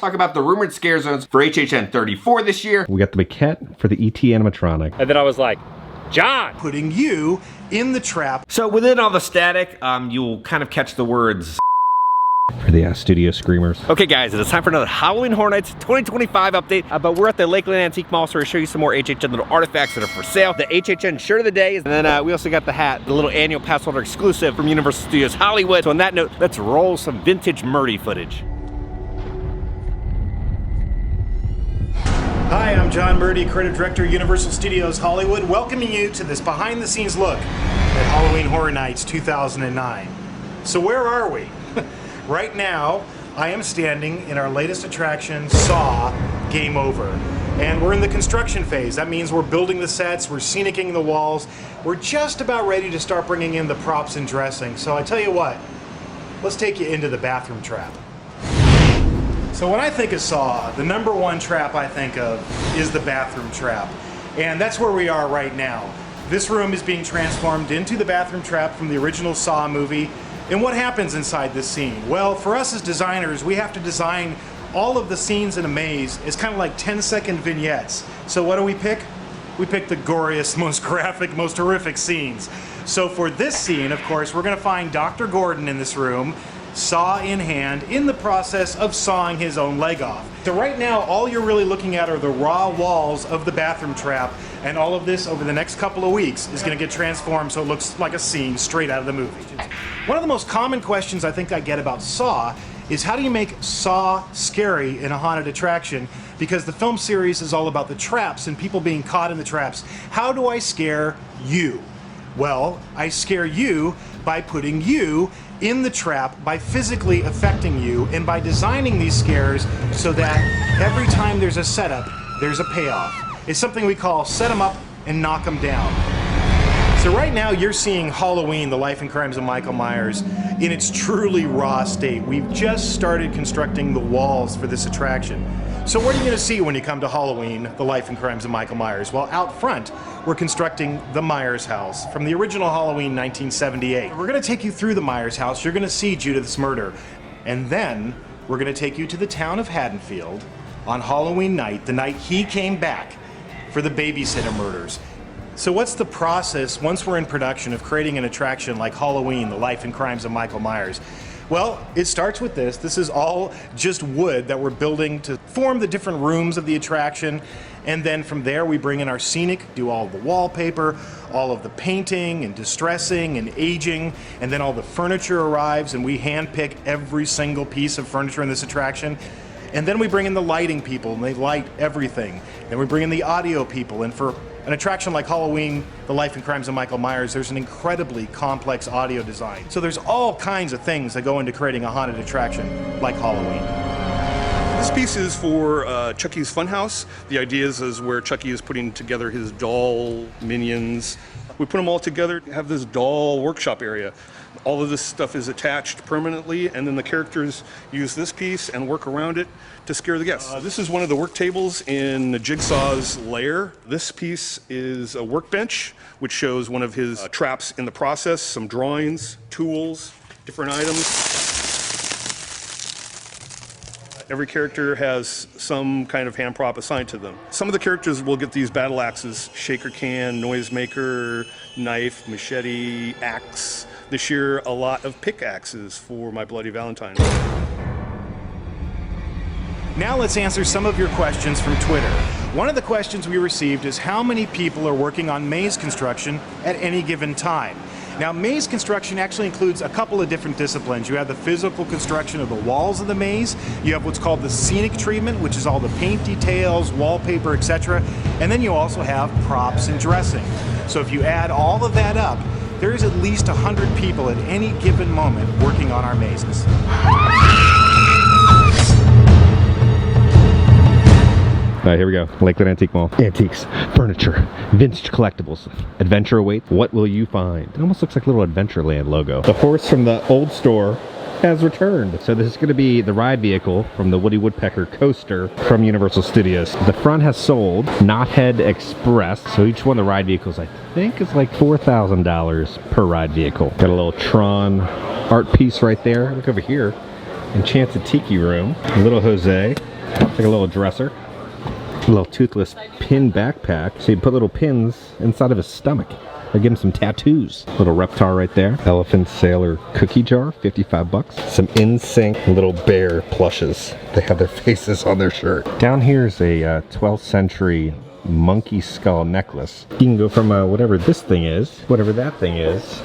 Talk about the rumored scare zones for HHN 34 this year. We got the maquette for the ET animatronic. And then I was like, John! Putting you in the trap. So within all the static, you'll kind of catch the words For the studio screamers. Okay guys, it is time for another Halloween Horror Nights 2025 update, but we're at the Lakeland Antique Mall, so we're gonna show you some more HHN little artifacts that are for sale. The HHN shirt of the day, and then we also got the hat, the little annual pass holder exclusive from Universal Studios Hollywood. So on that note, let's roll some vintage Murdy footage. Hi, I'm John Murdy, creative director, Universal Studios Hollywood, welcoming you to this behind-the-scenes look at Halloween Horror Nights 2009. So where are we? Right now, I am standing in our latest attraction, Saw Game Over. And we're in the construction phase. That means we're building the sets, we're scenicking the walls. We're just about ready to start bringing in the props and dressing. So I tell you what, let's take you into the bathroom trap. So when I think of Saw, the number one trap I think of is the bathroom trap. And that's where we are right now. This room is being transformed into the bathroom trap from the original Saw movie. And what happens inside this scene? Well, for us as designers, we have to design all of the scenes in a maze as kind of like 10-second vignettes. So what do we pick? We pick the goriest, most graphic, most horrific scenes. So for this scene, of course, we're gonna find Dr. Gordon in this room, saw in hand, in the process of sawing his own leg off. So right now, all you're really looking at are the raw walls of the bathroom trap, and all of this over the next couple of weeks is going to get transformed so it looks like a scene straight out of the movie. One of the most common questions I think I get about Saw is how do you make Saw scary in a haunted attraction? Because the film series is all about the traps and people being caught in the traps. How do I scare you? Well, I scare you by putting you in the trap, by physically affecting you, and by designing these scares so that every time there's a setup, there's a payoff. It's something we call set 'em up and knock 'em down. So right now you're seeing Halloween, The Life and Crimes of Michael Myers, in its truly raw state. We've just started constructing the walls for this attraction. So what are you going to see when you come to Halloween, The Life and Crimes of Michael Myers? Well, out front, we're constructing the Myers house from the original Halloween 1978. We're going to take you through the Myers house. You're going to see Judith's murder. And then we're going to take you to the town of Haddonfield on Halloween night, the night he came back for the babysitter murders. So what's the process once we're in production of creating an attraction like Halloween, The Life and Crimes of Michael Myers? Well, it starts with this. This is all just wood that we're building to form the different rooms of the attraction. And then from there we bring in our scenic, do all the wallpaper, all of the painting and distressing and aging, and then all the furniture arrives and we handpick every single piece of furniture in this attraction. And then we bring in the lighting people and they light everything. Then we bring in the audio people, and for an attraction like Halloween, The Life and Crimes of Michael Myers, there's an incredibly complex audio design. So there's all kinds of things that go into creating a haunted attraction like Halloween. This piece is for Chucky's Funhouse. The idea is where Chucky is putting together his doll minions. We put them all together to have this doll workshop area. All of this stuff is attached permanently, and then the characters use this piece and work around it to scare the guests. This is one of the work tables in Jigsaw's lair. This piece is a workbench, which shows one of his traps in the process, some drawings, tools, different items. Every character has some kind of hand prop assigned to them. Some of the characters will get these battle axes: shaker can, noisemaker, knife, machete, axe. This year, a lot of pickaxes for My Bloody Valentine. Now let's answer some of your questions from Twitter. One of the questions we received is how many people are working on maze construction at any given time? Now, maze construction actually includes a couple of different disciplines. You have the physical construction of the walls of the maze. You have what's called the scenic treatment, which is all the paint details, wallpaper, etc. And then you also have props and dressing. So if you add all of that up, there is at least 100 people at any given moment working on our mazes. All right, here we go. Lakeland Antique Mall. Antiques, furniture, vintage collectibles. Adventure awaits. What will you find? It almost looks like a little Adventureland logo. The horse from the old store has returned. So this is going to be the ride vehicle from the Woody Woodpecker coaster from Universal Studios. The front has sold. Knothead Express. So each one of the ride vehicles, I think, is like $4,000 per ride vehicle. Got a little Tron art piece right there. Look over here. Enchanted Tiki Room. Little Jose. It's like a little dresser. A little toothless pin backpack. So you put little pins inside of his stomach. Or give him some tattoos. Little reptar right there. Elephant Sailor cookie jar, 55 bucks. Some in-sync little bear plushes. They have their faces on their shirt. Down here is a 12th century monkey skull necklace. You can go from whatever this thing is, whatever that thing is,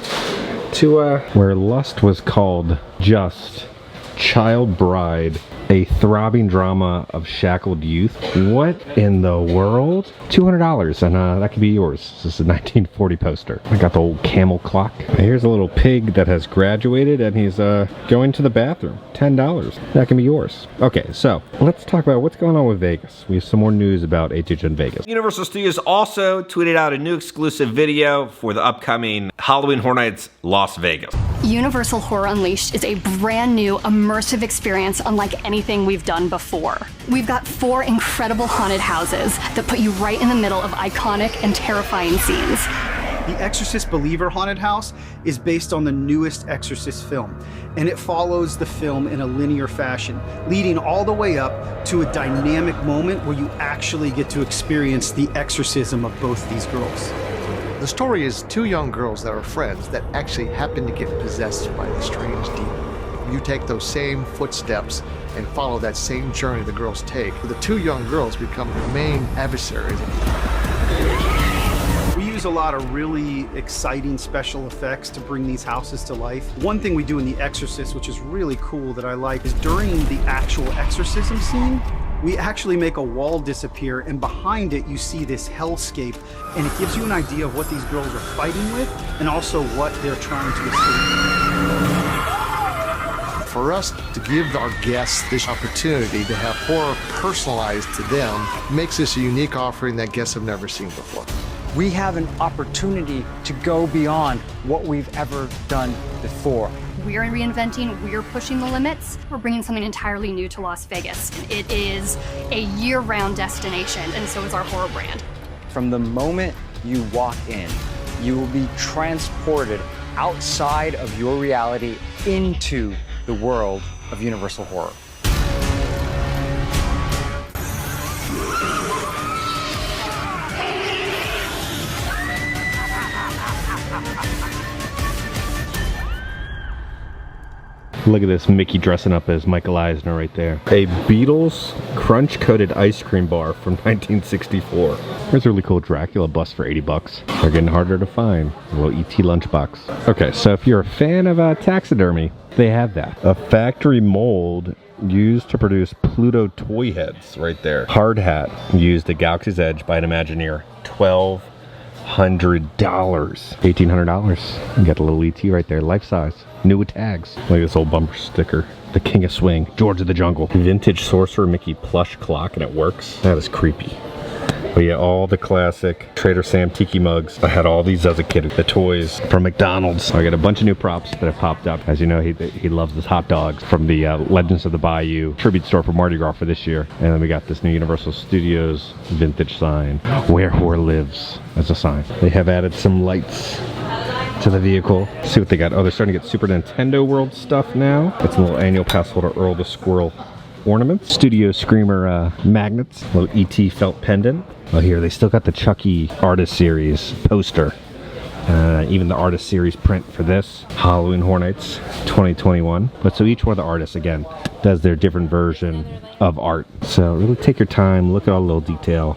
to where lust was called just, child bride, a throbbing drama of shackled youth. What in the world? $200, and that could be yours. This is a 1940 poster. I got the old camel clock. Here's a little pig that has graduated and he's going to the bathroom. $10. That can be yours. Okay, so let's talk about what's going on with Vegas. We have some more news about HHN Vegas. Universal Studios also tweeted out a new exclusive video for the upcoming Halloween Horror Nights Las Vegas. Universal Horror Unleashed is a brand new immersive experience unlike anything we've done before. We've got 4 incredible haunted houses that put you right in the middle of iconic and terrifying scenes. The Exorcist Believer Haunted House is based on the newest Exorcist film, and it follows the film in a linear fashion, leading all the way up to a dynamic moment where you actually get to experience the exorcism of both these girls. The story is 2 young girls that are friends that actually happen to get possessed by a strange demon. You take those same footsteps and follow that same journey the girls take. The 2 young girls become the main adversaries. We use a lot of really exciting special effects to bring these houses to life. One thing we do in The Exorcist, which is really cool that I like, is during the actual exorcism scene, we actually make a wall disappear, and behind it you see this hellscape, and it gives you an idea of what these girls are fighting with and also what they're trying to escape. For us to give our guests this opportunity to have horror personalized to them makes this a unique offering that guests have never seen before. We have an opportunity to go beyond what we've ever done before. We're reinventing, we're pushing the limits. We're bringing something entirely new to Las Vegas. It is a year-round destination, and so is our horror brand. From the moment you walk in, you will be transported outside of your reality into the world of Universal Horror. Look at this Mickey dressing up as Michael Eisner right there. A Beatles crunch-coated ice cream bar from 1964. There's a really cool Dracula bust for 80 bucks. They're getting harder to find. A little ET lunchbox. Okay, so if you're a fan of taxidermy, they have that. A factory mold used to produce Pluto toy heads right there. Hard hat used at Galaxy's Edge by an Imagineer. $1,200. $1,800. You got the little ET right there, life size. New with tags. Look at this old bumper sticker. The King of Swing, George of the Jungle. Vintage Sorcerer Mickey plush clock, and it works. That is creepy. But yeah, all the classic Trader Sam tiki mugs. I had all these as a kid. The toys from McDonald's. I got a bunch of new props that have popped up. As you know, he loves his hot dogs from the Legends of the Bayou tribute store for Mardi Gras for this year. And then we got this new Universal Studios vintage sign, Where Horror Lives, as a sign. They have added some lights to the vehicle. Let's see what they got. Oh, they're starting to get Super Nintendo World stuff now. It's a little annual pass holder Earl the Squirrel ornaments. Studio Screamer magnets. A little ET felt pendant. Oh, here they still got the Chucky Artist Series poster. Even the Artist Series print for this. Halloween Horror Nights 2021. But so each one of the artists, again, does their different version of art. So really take your time, look at all the little detail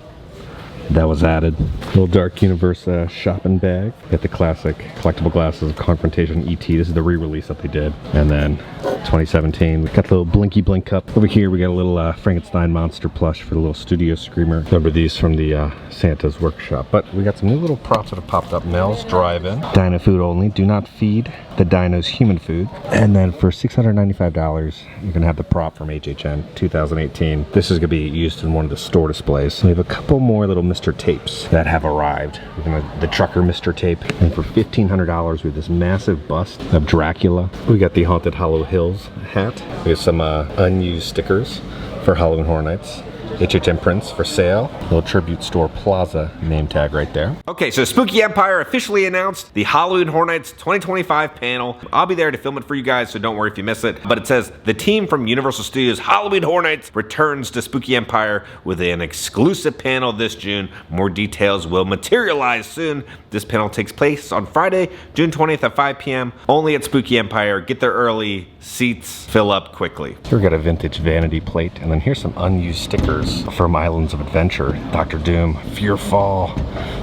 that was added. Little Dark Universe shopping bag. Got the classic collectible glasses of Confrontation ET. This is the re-release that they did. And then 2017, we got the little Blinky Blink cup. Over here, we got a little Frankenstein monster plush for the little Studio Screamer. Remember these from the Santa's Workshop. But we got some new little props that have popped up. Mel's Drive-In. Dino food only. Do not feed the dinos human food. And then for $695, you can have the prop from HHN 2018. This is gonna be used in one of the store displays. We have a couple more little Mr. Tapes that have arrived. We have the Trucker Mr. Tape. And for $1,500, we have this massive bust of Dracula. We got the Haunted Hollow Hills hat. We have some unused stickers for Halloween Horror Nights. HHN prints for sale. Little Tribute Store Plaza name tag right there. Okay, so Spooky Empire officially announced the Halloween Horror Nights 2025 panel. I'll be there to film it for you guys, so don't worry if you miss it. But it says, the team from Universal Studios Halloween Horror Nights returns to Spooky Empire with an exclusive panel this June. More details will materialize soon. This panel takes place on Friday, June 20th at 5 p.m. only at Spooky Empire. Get there early. Seats fill up quickly. Here we got a vintage vanity plate, and then here's some unused stickers from Islands of Adventure. Dr. Doom, Fearfall,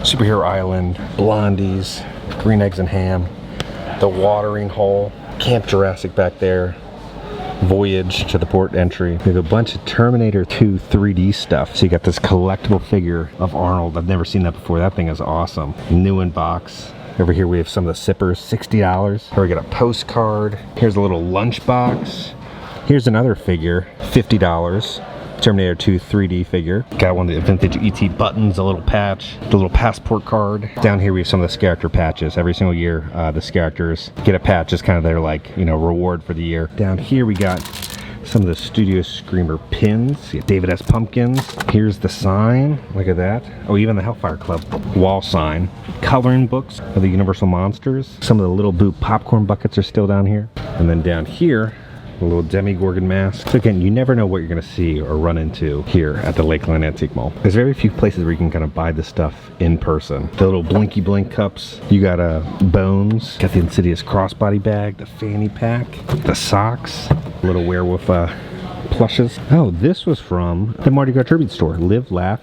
Superhero Island, Blondies, Green Eggs and Ham, The Watering Hole, Camp Jurassic back there, Voyage to the port entry. We have a bunch of Terminator 2 3D stuff. So you got this collectible figure of Arnold. I've never seen that before. That thing is awesome. New in box. Over here we have some of the sippers, $60. Here we got a postcard. Here's a little lunchbox. Here's another figure, $50. Terminator 2 3D figure. Got one of the vintage ET buttons, a little patch, the little passport card. Down here we have some of the character patches. Every single year, the characters get a patch. It's kind of their, like, you know, reward for the year. Down here we got some of the Studio Screamer pins. You got David S. Pumpkins. Here's the sign. Look at that. Oh, even the Hellfire Club wall sign. Coloring books of the Universal Monsters. Some of the Little Boo popcorn buckets are still down here. And then down here, a little Demogorgon mask. So again, you never know what you're going to see or run into here at the Lakeland Antique Mall. There's very few places where you can kind of buy this stuff in person. The little Blinky Blink cups. You got Bones. Got the Insidious crossbody bag. The fanny pack. The socks. Little werewolf plushes. Oh, this was from the Mardi Gras Tribute Store. Live, Laugh,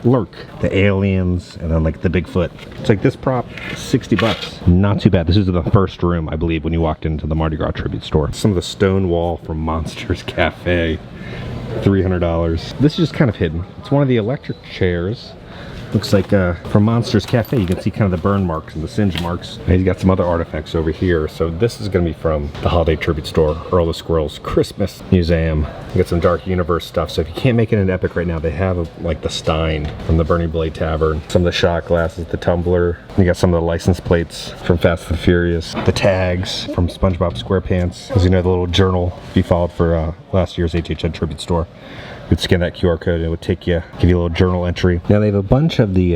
Lurk. The aliens, and then like the Bigfoot. It's like this prop, $60. Not too bad. This is the first room, I believe, when you walked into the Mardi Gras Tribute Store. Some of the stone wall from Monsters Cafe, $300. This is just kind of hidden. It's one of the electric chairs. Looks like from Monsters Cafe, you can see kind of the burn marks and the singe marks. And he's got some other artifacts over here. So this is going to be from the Holiday Tribute Store, Earl of Squirrel's Christmas Museum. You got some Dark Universe stuff. So if you can't make it into Epic right now, they have like the Stein from the Burning Blade Tavern, some of the shot glasses, the tumbler. You got some of the license plates from Fast and Furious, the tags from SpongeBob SquarePants. As you know, the little journal you followed for last year's HHN Tribute Store. You would scan that QR code and it would take you, give you a little journal entry. Now they have a bunch of the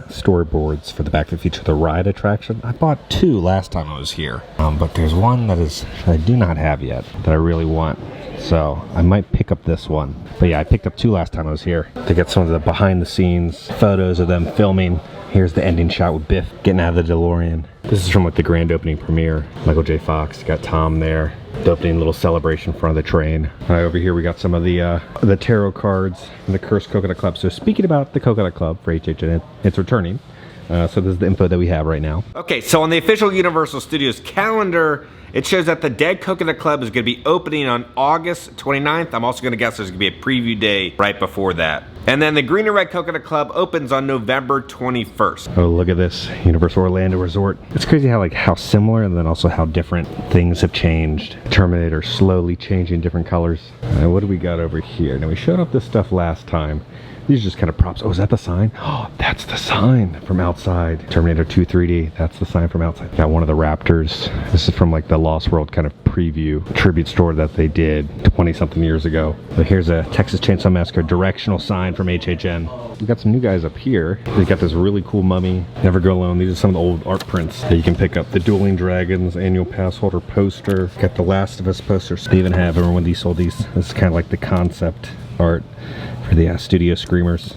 storyboards for the Back to the Future, the ride attraction. I bought 2 last time I was here, but there's one that I do not have yet that I really want. So I might pick up this one. But yeah, I picked up 2 last time I was here. They get some of the behind the scenes photos of them filming. Here's the ending shot with Biff getting out of the DeLorean. This is from like the grand opening premiere. Michael J. Fox, got Tom there. The opening little celebration in front of the train. Over here we got some of the tarot cards from the Cursed Coconut Club. So speaking about the Coconut Club for HHN, it's returning. So this is the info that we have right now. Okay, so on the official Universal Studios calendar, it shows that the Dead Coconut Club is going to be opening on August 29th. I'm also going to guess there's going to be a preview day right before that. And then the Green and Red Coconut Club opens on November 21st. Oh, look at this Universal Orlando Resort. It's crazy how similar and then also how different things have changed. Terminator slowly changing different colors. What do we got over here? Now we showed off this stuff last time. These are just kind of props. Oh, is that the sign? Oh, that's the sign from outside. Terminator 2 3D. That's the sign from outside. Got one of the Raptors. This is from like the Lost World kind of preview tribute store that they did 20-something years ago. So here's a Texas Chainsaw Massacre directional sign from HHN. We got some new guys up here. They got this really cool mummy. Never Go Alone. These are some of the old art prints that you can pick up. The Dueling Dragons annual pass holder poster. Got the Last of Us posters. They even have, remember when these sold these? This is kind of like the concept art for the Studio Screamers.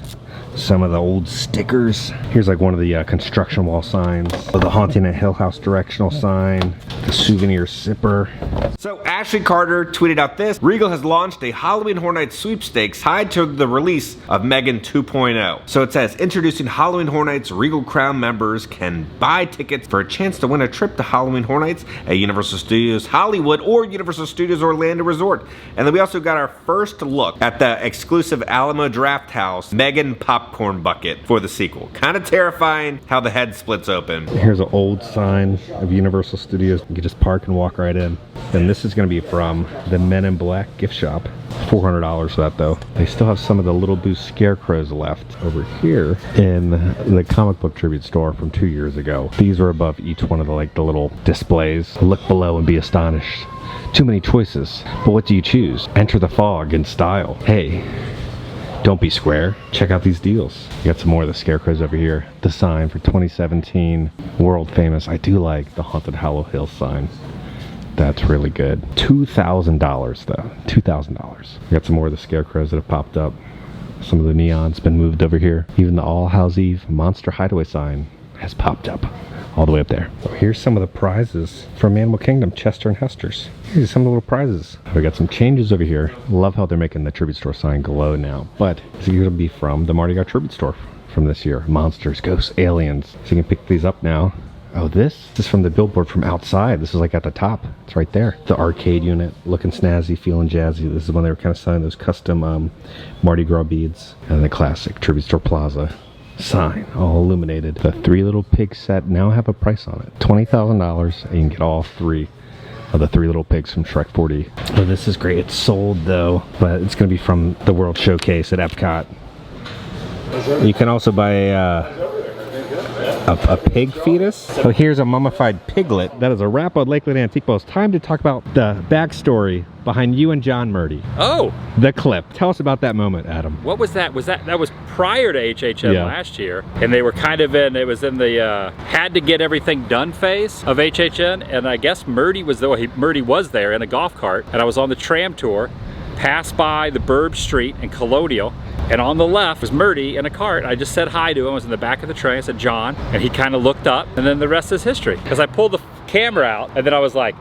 Some of the old stickers. Here's like one of the construction wall signs. The Haunting at Hill House directional sign. The souvenir sipper. So Ashley Carter tweeted out this. Regal has launched a Halloween Horror Nights sweepstakes tied to the release of Megan 2.0. So it says, introducing Halloween Horror Nights, Regal Crown members can buy tickets for a chance to win a trip to Halloween Horror Nights at Universal Studios Hollywood or Universal Studios Orlando Resort. And then we also got our first look at the exclusive Alamo Draft House Megan popcorn bucket for the sequel. Kind of terrifying how the head splits open. Here's an old sign of Universal Studios. You can just park and walk right in. And this is going to be from the Men in Black gift shop. $400 for that though. They still have some of the Little Boo scarecrows left over here in the comic book tribute store from 2 years ago. These were above each one of the little displays. Look below and be astonished. Too many choices, but what do you choose? Enter the fog in style. Hey, Don't be square. Check out these deals. You got some more of the scarecrows over here. The sign for 2017, world famous. I do like the Haunted Hollow Hill sign. That's really good. $2,000 though. $2,000. We got some more of the scarecrows that have popped up. Some of the neon's been moved over here. Even the All Hallows Eve Monster Hideaway sign has popped up all the way up there. Oh, here's some of the prizes from Animal Kingdom, Chester and Hester's. Here's some of the little prizes. We got some changes over here. Love how they're making the Tribute Store sign glow now. But it's going to be from the Mardi Gras Tribute Store from this year. Monsters, ghosts, aliens. So you can pick these up now. Oh, this is from the billboard from outside. This is like at the top. It's right there. The arcade unit, looking snazzy, feeling jazzy. This is when they were kind of selling those custom Mardi Gras beads. And the classic Tribute Store Plaza sign, all illuminated. The 3 Little Pigs set now have a price on it. $20,000, and you can get all 3 of the 3 Little Pigs from Shrek 4D. Oh, this is great. It's sold though, but it's going to be from the World Showcase at Epcot. You can also buy a pig fetus. So here's a mummified piglet. That is a wrap on Lakeland Antique Mall. It's time to talk about the backstory behind you and John Murdy. Oh! The clip. Tell us about that moment, Adam. What was that? That was prior to HHN last year. And they were kind of it was in the had to get everything done phase of HHN. And I guess Murdy was there in a golf cart. And I was on the tram tour, passed by the Burb Street in Colonial. And on the left was Murdy in a cart. I just said hi to him. I was in the back of the train. I said, John. And he kind of looked up. And then the rest is history. Because I pulled the camera out. And then I was like,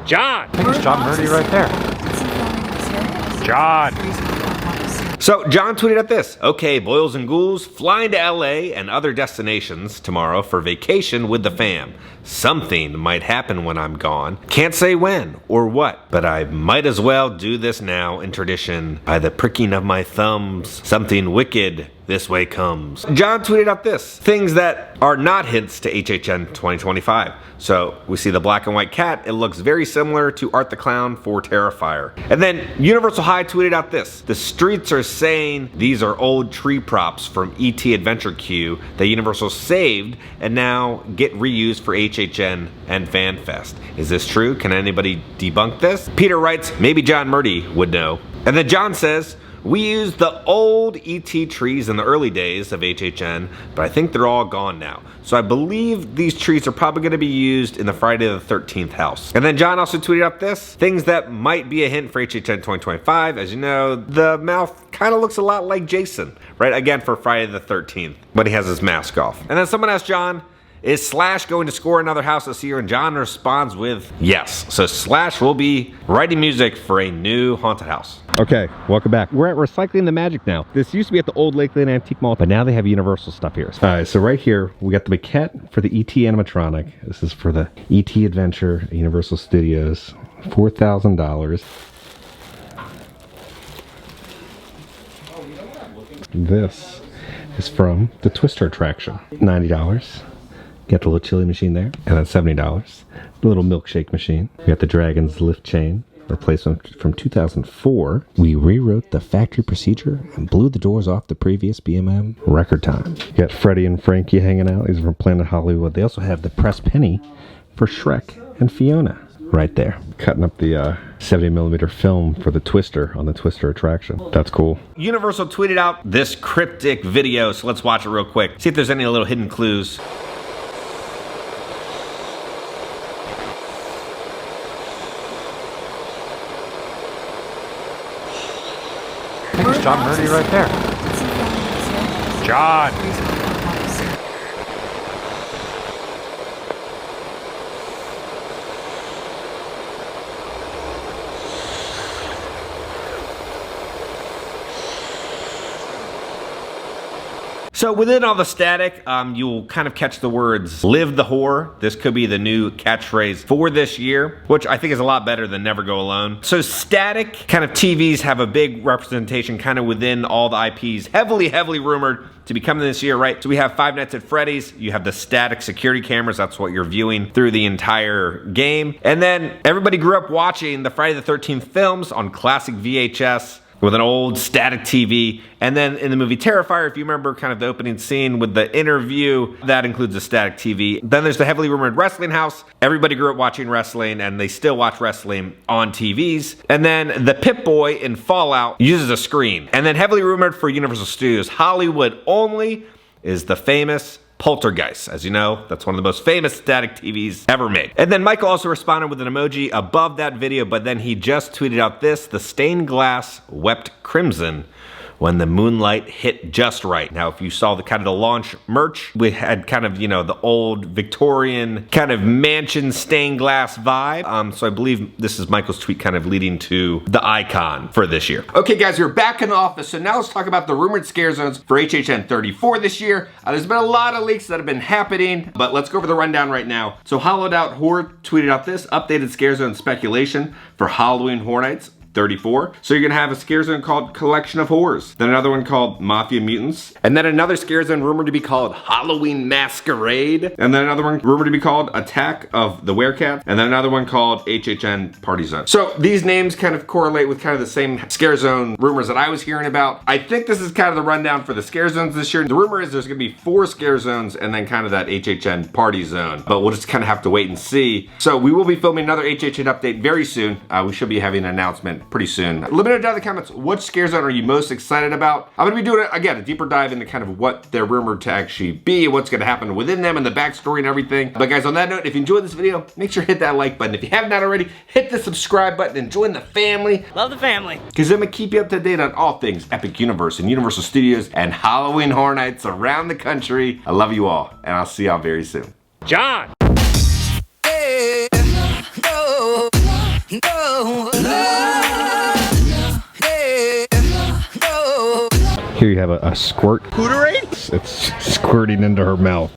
John. I think it's John Murdy right there. John. So John tweeted at this: okay, boils and ghouls, flying to LA and other destinations tomorrow for vacation with the fam. Something might happen when I'm gone. Can't say when or what, but I might as well do this now in tradition. By the pricking of my thumbs, something wicked this way comes. John tweeted out this: things that are not hints to HHN 2025. So we see the black and white cat. It looks very similar to Art the Clown for Terrifier. And then Universal High tweeted out this: the streets are saying these are old tree props from ET Adventure Queue that Universal saved and now get reused for HHN and FanFest. Is this true? Can anybody debunk this? Peter writes, maybe John Murdy would know. And then John says, we used the old ET trees in the early days of HHN, but I think they're all gone now. So I believe these trees are probably going to be used in the Friday the 13th house. And then John also tweeted out this: things that might be a hint for HHN 2025. As you know, the mouth kind of looks a lot like Jason, right? Again, for Friday the 13th, but he has his mask off. And then someone asked John, is Slash going to score another house this year? And John responds with yes. So Slash will be writing music for a new haunted house. Okay, welcome back. We're at Recycling the Magic now. This used to be at the old Lakeland Antique Mall, but now they have Universal stuff here. All right, so right here, we got the maquette for the ET animatronic. This is for the ET Adventure at Universal Studios. $4,000. This is from the Twister attraction. $90. Got the little chili machine there, and that's $70. The little milkshake machine. We got the Dragon's lift chain, replacement from 2004. We rewrote the factory procedure and blew the doors off the previous BMM record time. You got Freddie and Frankie hanging out. These are from Planet Hollywood. They also have the press penny for Shrek and Fiona right there. Cutting up the 70mm film for the Twister on the Twister attraction. That's cool. Universal tweeted out this cryptic video, so let's watch it real quick. See if there's any little hidden clues. I think it's John Murdy right there. John! So within all the static, you'll kind of catch the words, live the horror. This could be the new catchphrase for this year, which I think is a lot better than never go alone. So static kind of TVs have a big representation kind of within all the IPs, heavily rumored to be coming this year, right? So we have Five Nights at Freddy's, you have the static security cameras, that's what you're viewing through the entire game. And then everybody grew up watching the Friday the 13th films on classic VHS. with an old static TV. And then in the movie Terrifier, if you remember kind of the opening scene with the interview, that includes a static TV. Then there's the heavily rumored wrestling house. Everybody grew up watching wrestling and they still watch wrestling on TVs. And then the Pip-Boy in Fallout uses a screen. And then heavily rumored for Universal Studios Hollywood only is the famous Poltergeist. As you know, that's one of the most famous static TVs ever made. And then Michael also responded with an emoji above that video, but then he just tweeted out this: the stained glass wept crimson when the moonlight hit just right. Now, if you saw the kind of the launch merch, we had kind of, you know, the old Victorian kind of mansion stained glass vibe. So I believe this is Michael's tweet kind of leading to the icon for this year. Okay guys, we're back in the office. So now let's talk about the rumored scare zones for HHN 34 this year. There's been a lot of leaks that have been happening, but let's go over the rundown right now. So Hollowed Out Horror tweeted out this updated scare zone speculation for Halloween Horror Nights 34. So you're gonna have a scare zone called Collection of Horrors, then another one called Mafia Mutants, and then another scare zone rumored to be called Halloween Masquerade, and then another one rumored to be called Attack of the Werecat, and then another one called HHN Party Zone. So these names kind of correlate with kind of the same scare zone rumors that I was hearing about. I think this is kind of the rundown for the scare zones this year. The rumor is there's gonna be 4 scare zones and then kind of that HHN Party Zone, but we'll just kind of have to wait and see. So we will be filming another HHN update very soon. We should be having an announcement pretty soon. Let me know down in the comments, which scare zone are you most excited about? I'm gonna be doing, again, a deeper dive into kind of what they're rumored to actually be and what's gonna happen within them and the backstory and everything. But guys, on that note, if you enjoyed this video, make sure to hit that like button. If you have not already, hit the subscribe button and join the family. Love the family. Because I'm gonna keep you up to date on all things Epic Universe and Universal Studios and Halloween Horror Nights around the country. I love you all, and I'll see y'all very soon. John! Here you have a squirt. It's squirting into her mouth.